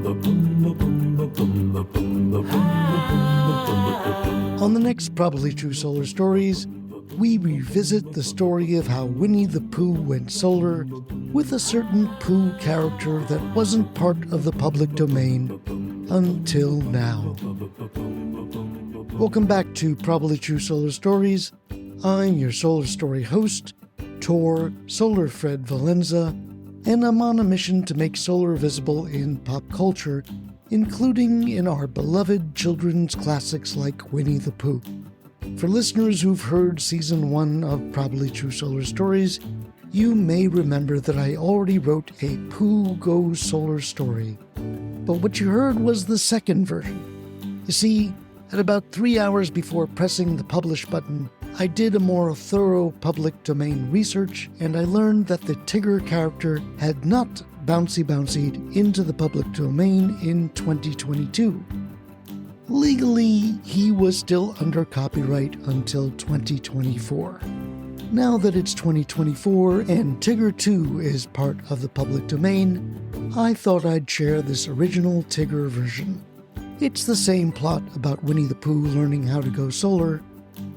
On the next Probably True Solar Stories, we revisit the story of how Winnie-the-Pooh went solar with a certain Pooh character that wasn't part of the public domain until now. Welcome back to Probably True Solar Stories. I'm your Solar Story host, Tor Solar Fred Valenza, and I'm on a mission to make solar visible in pop culture, including in our beloved children's classics like Winnie-the-Pooh. For listeners who've heard Season 1 of Probably True Solar Stories, you may remember that I already wrote a Pooh Goes Solar story. But what you heard was the second version. You see, at about 3 hours before pressing the publish button, I did a more thorough public domain research, and I learned that the Tigger character had not bouncied into the public domain in 2022. Legally, he was still under copyright until 2024. Now that it's 2024 and Tigger 2 is part of the public domain, I thought I'd share this original Tigger version. It's the same plot about Winnie-the-Pooh learning how to go solar.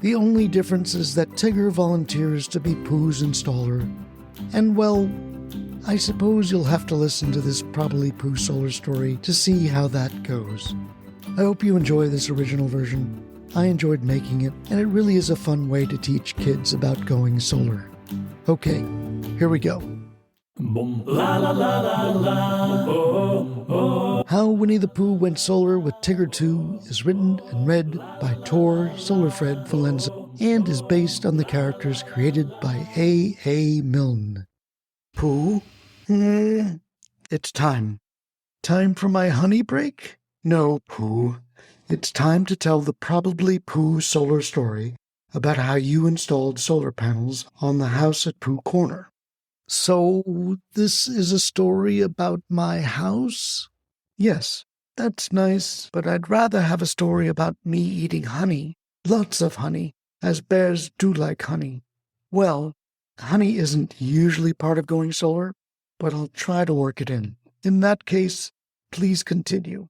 The only difference is that Tigger volunteers to be Pooh's installer. And well, I suppose you'll have to listen to this Probably Pooh Solar story to see how that goes. I hope you enjoy this original version. I enjoyed making it, and it really is a fun way to teach kids about going solar. Okay, here we go. How Winnie-the-Pooh Went Solar with Tigger 2 is written and read by Tor Solarfred Valenza and is based on the characters created by A. Milne. Pooh? It's time. Time for my honey break? No, Pooh. It's time to tell the Probably Pooh Solar story about how you installed solar panels on the house at Pooh Corner. So, this is a story about my house? Yes, that's nice, but I'd rather have a story about me eating honey. Lots of honey, as bears do like honey. Well, honey isn't usually part of going solar, but I'll try to work it in. In that case, please continue.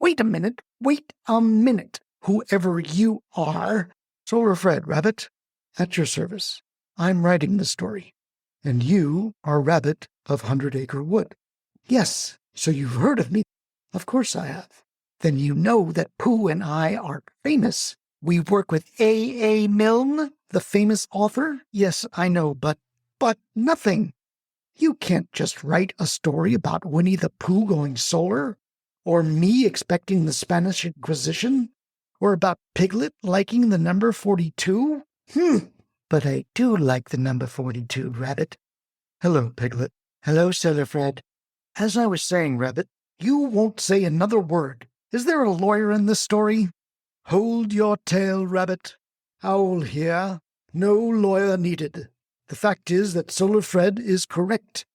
Wait a minute, whoever you are. Solar Fred, Rabbit, at your service. I'm writing the story. And you are Rabbit of 100 Acre Wood. Yes, so you've heard of me. Of course I have. Then you know that Pooh and I are famous. We work with A. Milne, the famous author. Yes, I know, but nothing. You can't just write a story about Winnie-the-Pooh going solar, or me expecting the Spanish Inquisition, or about Piglet liking the number 42. But I do like the number 42, Rabbit. Hello, Piglet. Hello, Solar Fred. As I was saying, Rabbit, you won't say another word. Is there a lawyer in this story? Hold your tail, Rabbit. Owl here. No lawyer needed. The fact is that Solar Fred is correct.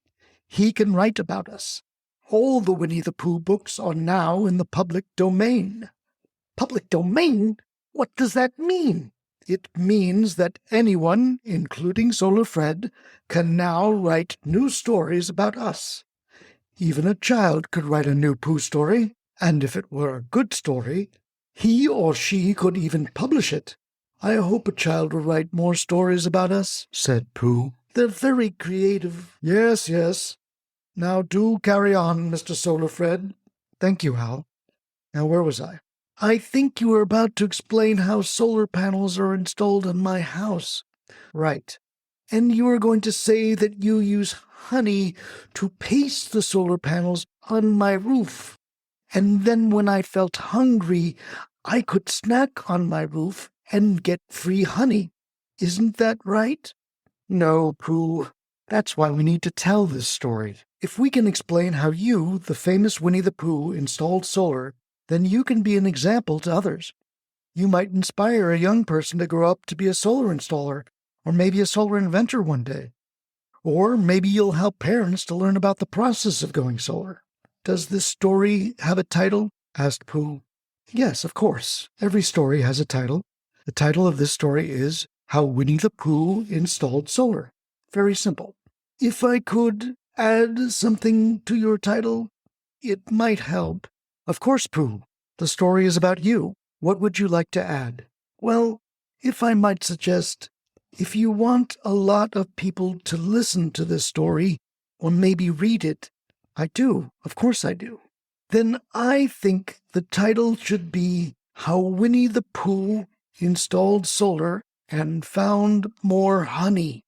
He can write about us. All the Winnie-the-Pooh books are now in the public domain. Public domain? What does that mean? It means that anyone, including Solar Fred, can now write new stories about us. Even a child could write a new Pooh story, and if it were a good story, he or she could even publish it. I hope a child will write more stories about us, said Pooh. They're very creative. Yes. Now do carry on, Mr. Solar Fred. Thank you, Hal. Now where was I? I think you were about to explain how solar panels are installed on my house. Right. And you were going to say that you use honey to paste the solar panels on my roof. And then when I felt hungry, I could snack on my roof and get free honey. Isn't that right? No, Pooh. That's why we need to tell this story. If we can explain how you, the famous Winnie-the-Pooh, installed solar, then you can be an example to others. You might inspire a young person to grow up to be a solar installer, or maybe a solar inventor one day. Or maybe you'll help parents to learn about the process of going solar. Does this story have a title? Asked Pooh. Yes, of course. Every story has a title. The title of this story is How Winnie-the-Pooh Installed Solar. Very simple. If I could add something to your title, it might help. Of course, Pooh. The story is about you. What would you like to add? Well, if I might suggest, if you want a lot of people to listen to this story, or maybe read it, I do, of course I do, then I think the title should be How Winnie-the-Pooh Installed Solar and Found More Honey.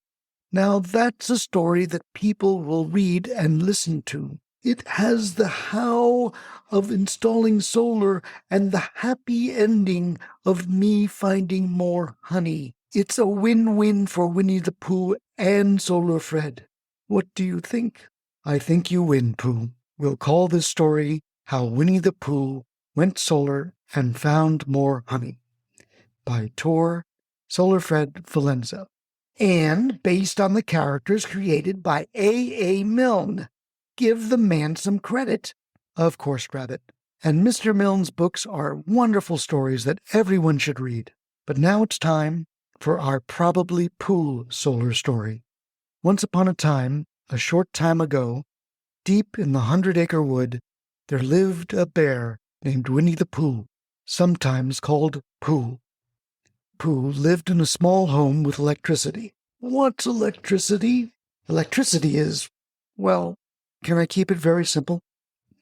Now that's a story that people will read and listen to. It has the how of installing solar and the happy ending of me finding more honey. It's a win-win for Winnie-the-Pooh and Solar Fred. What do you think? I think you win, Pooh. We'll call this story How Winnie-the-Pooh Went Solar and Found More Honey by Tor Solar Fred Valenza, and based on the characters created by A. Milne. Give the man some credit. Of course, Rabbit. And Mr. Milne's books are wonderful stories that everyone should read. But now it's time for our Probably Pooh solar story. Once upon a time, a short time ago, deep in the 100-acre wood, there lived a bear named Winnie-the-Pooh, sometimes called Pooh. Pooh lived in a small home with electricity. What's electricity? Electricity is, well, can I keep it very simple?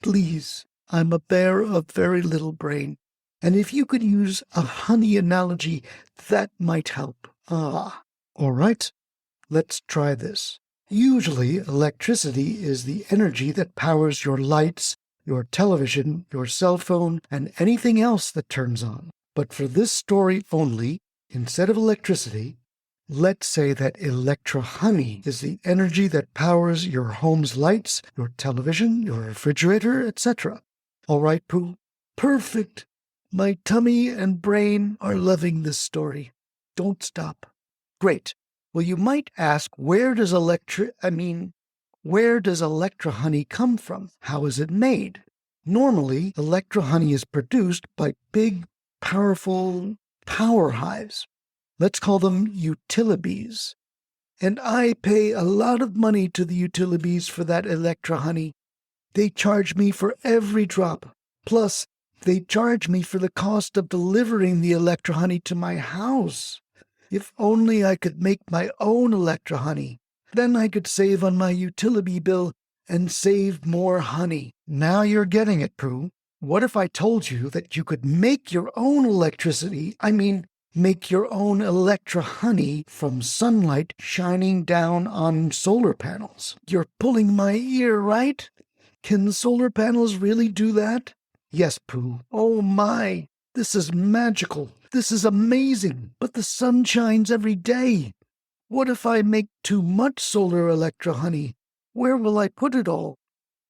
Please, I'm a bear of very little brain, and if you could use a honey analogy, that might help. All right, let's try this. Usually, electricity is the energy that powers your lights, your television, your cell phone, and anything else that turns on. But for this story only, instead of electricity, let's say that electro-honey is the energy that powers your home's lights, your television, your refrigerator, etc. All right, Pooh? Perfect. My tummy and brain are loving this story. Don't stop. Great. Well, you might ask, where does electro-honey come from? How is it made? Normally, electro-honey is produced by big, powerful power hives. Let's call them utilities. And I pay a lot of money to the utilities for that electro-honey. They charge me for every drop. Plus, they charge me for the cost of delivering the electro-honey to my house. If only I could make my own electro-honey. Then I could save on my utility bill and save more honey. Now you're getting it, Pooh. What if I told you that you could make your own electricity, make your own electro-honey from sunlight shining down on solar panels? You're pulling my ear, right? Can solar panels really do that? Yes, Pooh. Oh my, this is magical. This is amazing. But the sun shines every day. What if I make too much solar electro-honey? Where will I put it all?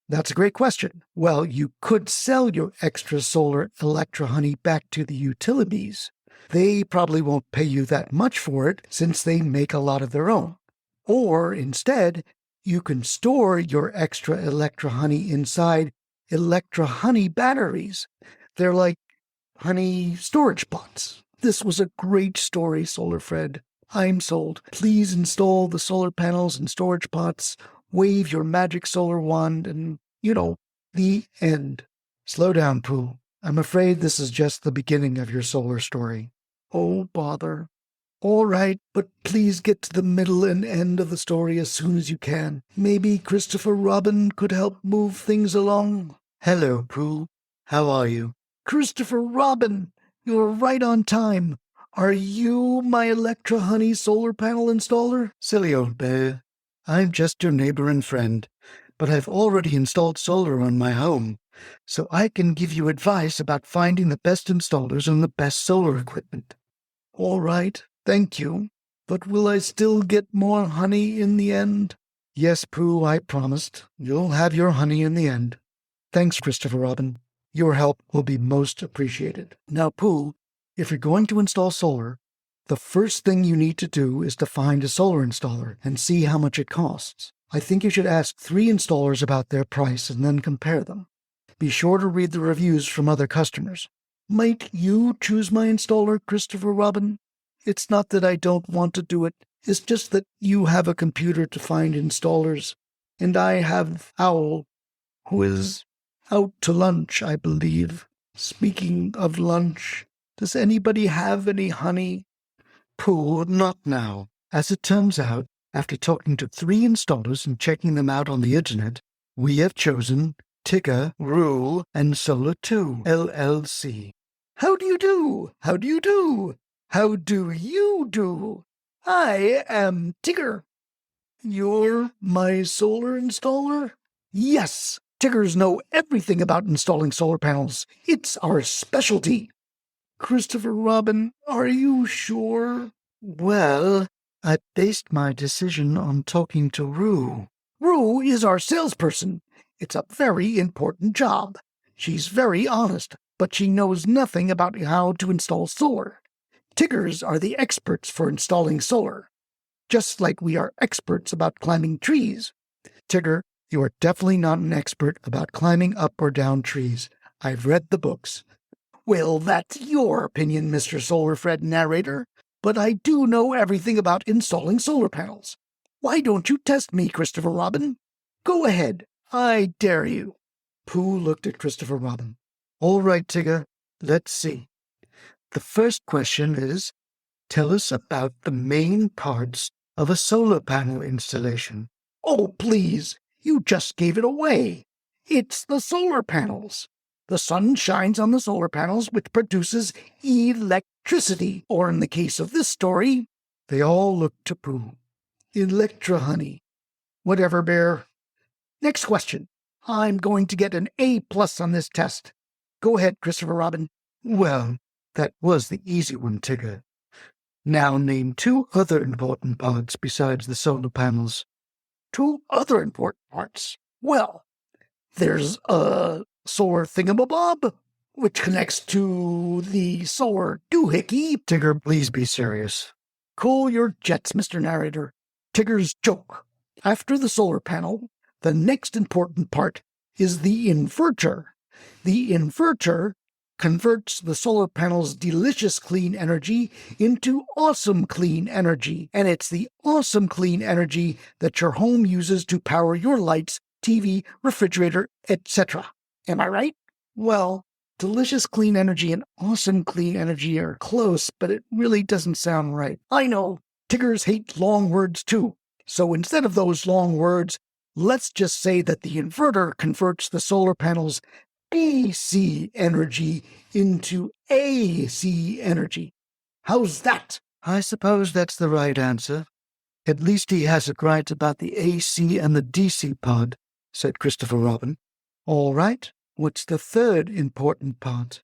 That's a great question. Well, you could sell your extra solar electro-honey back to the utilities. They probably won't pay you that much for it since they make a lot of their own. Or instead, you can store your extra electro-honey inside electro-honey batteries. They're like honey storage pots. This was a great story, Solar Fred. I'm sold. Please install the solar panels and storage pots, wave your magic solar wand, and, the end. Slow down, Pooh. I'm afraid this is just the beginning of your solar story. Oh, bother. All right, but please get to the middle and end of the story as soon as you can. Maybe Christopher Robin could help move things along. Hello, Pooh. How are you? Christopher Robin, you're right on time. Are you my electro-honey solar panel installer? Silly old bear. I'm just your neighbor and friend, but I've already installed solar on my home, so I can give you advice about finding the best installers and the best solar equipment. All right, thank you. But will I still get more honey in the end? Yes, Pooh, I promised. You'll have your honey in the end. Thanks, Christopher Robin. Your help will be most appreciated. Now, Pooh, if you're going to install solar, the first thing you need to do is to find a solar installer and see how much it costs. I think you should ask 3 installers about their price and then compare them. Be sure to read the reviews from other customers. Might you choose my installer, Christopher Robin? It's not that I don't want to do it. It's just that you have a computer to find installers, and I have Owl, who is Out to lunch, I believe. Speaking of lunch, does anybody have any honey? Pooh, not now. As it turns out, after talking to 3 installers and checking them out on the internet, we have chosen Tigger, Rule, and Solar 2, LLC. How do you do? How do you do? How do you do? I am Tigger. You're my solar installer? Yes, Tiggers know everything about installing solar panels. It's our specialty. Christopher Robin, are you sure? Well, I based my decision on talking to Rue. Rue is our salesperson. It's a very important job. She's very honest, but she knows nothing about how to install solar. Tiggers are the experts for installing solar, just like we are experts about climbing trees. Tigger, you are definitely not an expert about climbing up or down trees. I've read the books. Well, that's your opinion, Mr. Solar-Fred narrator, but I do know everything about installing solar panels. Why don't you test me, Christopher Robin? Go ahead. I dare you. Pooh looked at Christopher Robin. All right, Tigger, let's see. The first question is, tell us about the main parts of a solar panel installation. Oh, please, you just gave it away. It's the solar panels. The sun shines on the solar panels, which produces electricity, or in the case of this story, they all looked to Pooh. Electra, honey. Whatever, Bear. Next question. I'm going to get an A+ on this test. Go ahead, Christopher Robin. Well, that was the easy one, Tigger. Now name 2 other important parts besides the solar panels. 2 other important parts? Well, there's a solar thingamabob, which connects to the solar doohickey. Tigger, please be serious. Cool your jets, Mr. Narrator. Tigger's joke. After the solar panel, the next important part is the inverter. The inverter converts the solar panel's delicious clean energy into awesome clean energy, and it's the awesome clean energy that your home uses to power your lights, TV, refrigerator, etc. Am I right? Well, delicious clean energy and awesome clean energy are close, but it really doesn't sound right. I know, Tiggers hate long words too. So instead of those long words, let's just say that the inverter converts the solar panel's DC energy into AC energy. How's that? I suppose that's the right answer. At least he has it right about the AC and the DC pod, said Christopher Robin. All right, what's the third important part?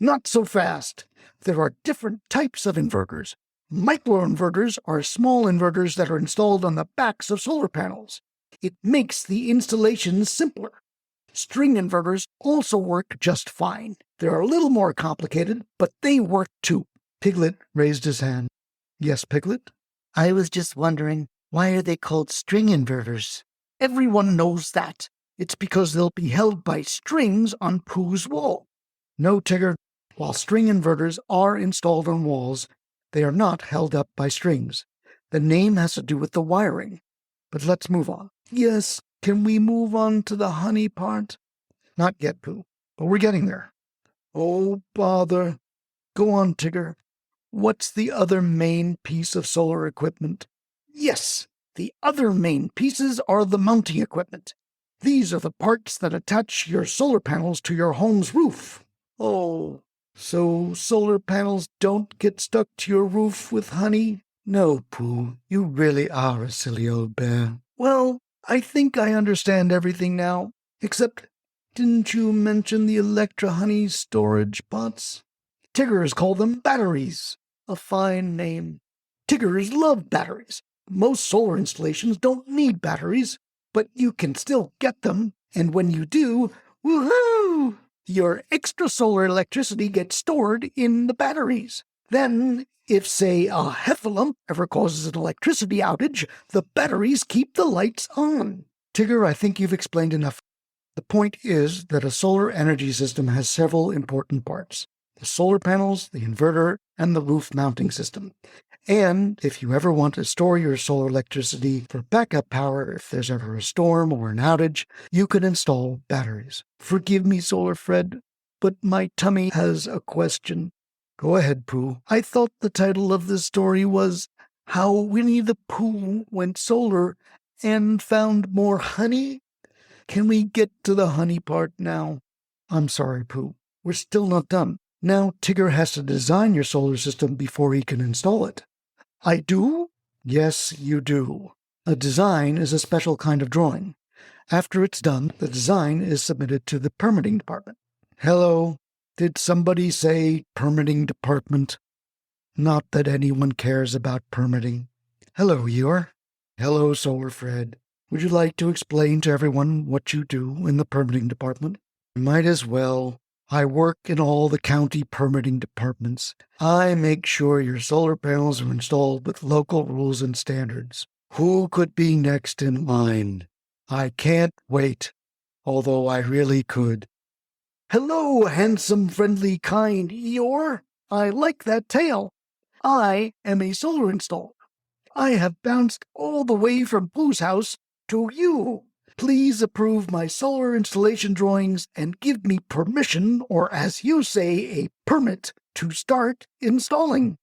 Not so fast. There are different types of inverters. Microinverters are small inverters that are installed on the backs of solar panels. It makes the installation simpler. String inverters also work just fine. They're a little more complicated, but they work too. Piglet raised his hand. Yes, Piglet? I was just wondering, why are they called string inverters? Everyone knows that. It's because they'll be held by strings on Pooh's wall. No, Tigger. While string inverters are installed on walls, they are not held up by strings. The name has to do with the wiring. But let's move on. Yes, can we move on to the honey part? Not yet, Pooh, but we're getting there. Oh, bother. Go on, Tigger. What's the other main piece of solar equipment? Yes, the other main pieces are the mounting equipment. These are the parts that attach your solar panels to your home's roof. Oh, so solar panels don't get stuck to your roof with honey? No, Pooh, you really are a silly old bear. Well, I think I understand everything now, except didn't you mention the Electra honey storage pots? Tiggers call them batteries. A fine name. Tiggers love batteries. Most solar installations don't need batteries, but you can still get them, and when you do, woohoo! Your extra solar electricity gets stored in the batteries. Then, if, say, a heffalump ever causes an electricity outage, the batteries keep the lights on. Tigger, I think you've explained enough. The point is that a solar energy system has several important parts. The solar panels, the inverter, and the roof mounting system. And if you ever want to store your solar electricity for backup power if there's ever a storm or an outage, you can install batteries. Forgive me, Solar Fred, but my tummy has a question. Go ahead, Pooh. I thought the title of this story was How Winnie-the-Pooh Went Solar and Found More Honey. Can we get to the honey part now? I'm sorry, Pooh. We're still not done. Now Tigger has to design your solar system before he can install it. I do? Yes, you do. A design is a special kind of drawing. After it's done, the design is submitted to the permitting department. Hello. Did somebody say permitting department? Not that anyone cares about permitting. Hello, Eeyore. Hello, Solar Fred. Would you like to explain to everyone what you do in the permitting department? Might as well. I work in all the county permitting departments. I make sure your solar panels are installed with local rules and standards. Who could be next in line? I can't wait, although I really could. Hello, handsome, friendly, kind Eeyore. I like that tail. I am a solar installer. I have bounced all the way from Pooh's house to you. Please approve my solar installation drawings and give me permission, or as you say, a permit, to start installing.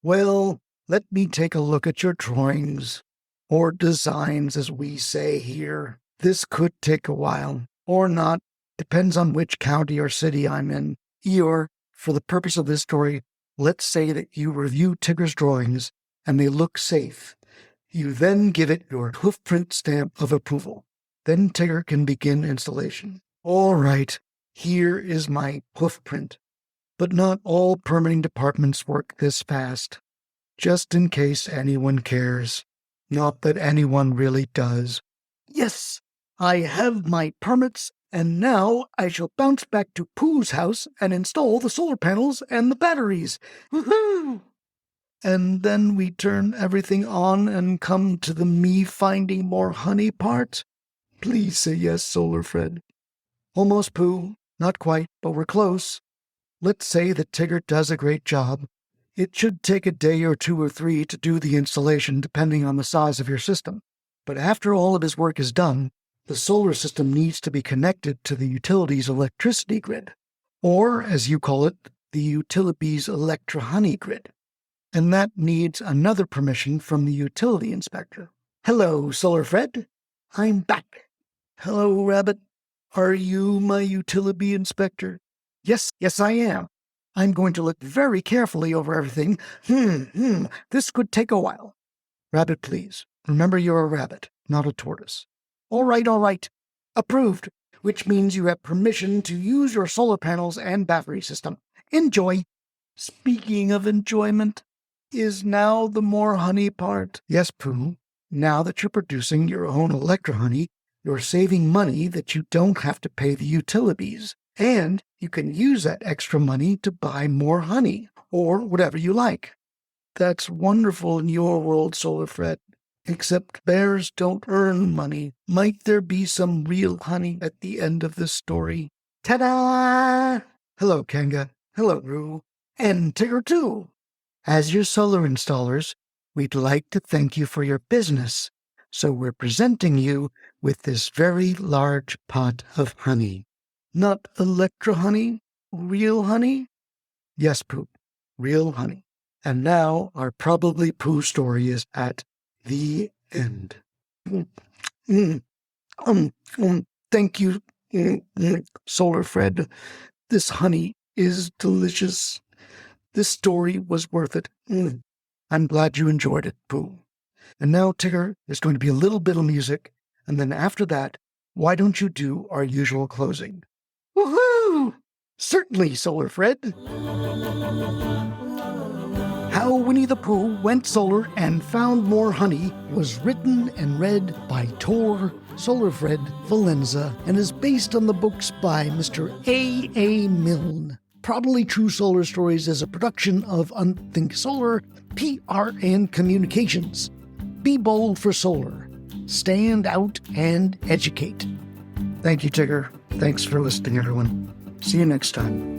Well, let me take a look at your drawings, or designs as we say here. This could take a while, or not, depends on which county or city I'm in. Eeyore, for the purpose of this story, let's say that you review Tigger's drawings and they look safe. You then give it your hoofprint stamp of approval. Then Tigger can begin installation. All right, here is my hoofprint. But not all permitting departments work this fast. Just in case anyone cares. Not that anyone really does. Yes, I have my permits, and now I shall bounce back to Pooh's house and install the solar panels and the batteries. Woohoo! And then we turn everything on and come to the me finding more honey part? Please say yes, Solar Fred. Almost, Pooh. Not quite, but we're close. Let's say that Tigger does a great job. It should take a day or 2 or 3 to do the installation depending on the size of your system. But after all of his work is done, the solar system needs to be connected to the utility's electricity grid. Or, as you call it, the utility's electro-honey grid. And that needs another permission from the utility inspector. Hello, Solar Fred. I'm back. Hello, Rabbit. Are you my utility inspector? Yes, I am. I'm going to look very carefully over everything. This could take a while. Rabbit, please. Remember you're a rabbit, not a tortoise. All right. Approved, which means you have permission to use your solar panels and battery system. Enjoy. Speaking of enjoyment, is now the more honey part? Yes, Pooh. Now that you're producing your own electro-honey, you're saving money that you don't have to pay the utilities. And you can use that extra money to buy more honey, or whatever you like. That's wonderful in your world, Solar Fred. Except bears don't earn money. Might there be some real honey at the end of this story? Ta-da! Hello, Kanga. Hello, Roo. And Tigger, too. As your solar installers, we'd like to thank you for your business, so we're presenting you with this very large pot of honey. Not electro-honey? Real honey? Yes, Pooh. Real honey. And now our Probably Pooh story is at the end. Thank you, Solar Fred. This honey is delicious. This story was worth it. I'm glad you enjoyed it, Pooh. And now, Tigger, there's going to be a little bit of music, and then after that, why don't you do our usual closing? Woohoo! Certainly, Solar Fred. How Winnie-the-Pooh Went Solar and Found More Honey was written and read by Tor Solar Fred Valenza and is based on the books by Mr. A. Milne. Probably True Solar Stories is a production of Unthink Solar, PRN Communications. Be bold for solar. Stand out and educate. Thank you, Tigger. Thanks for listening, everyone. See you next time.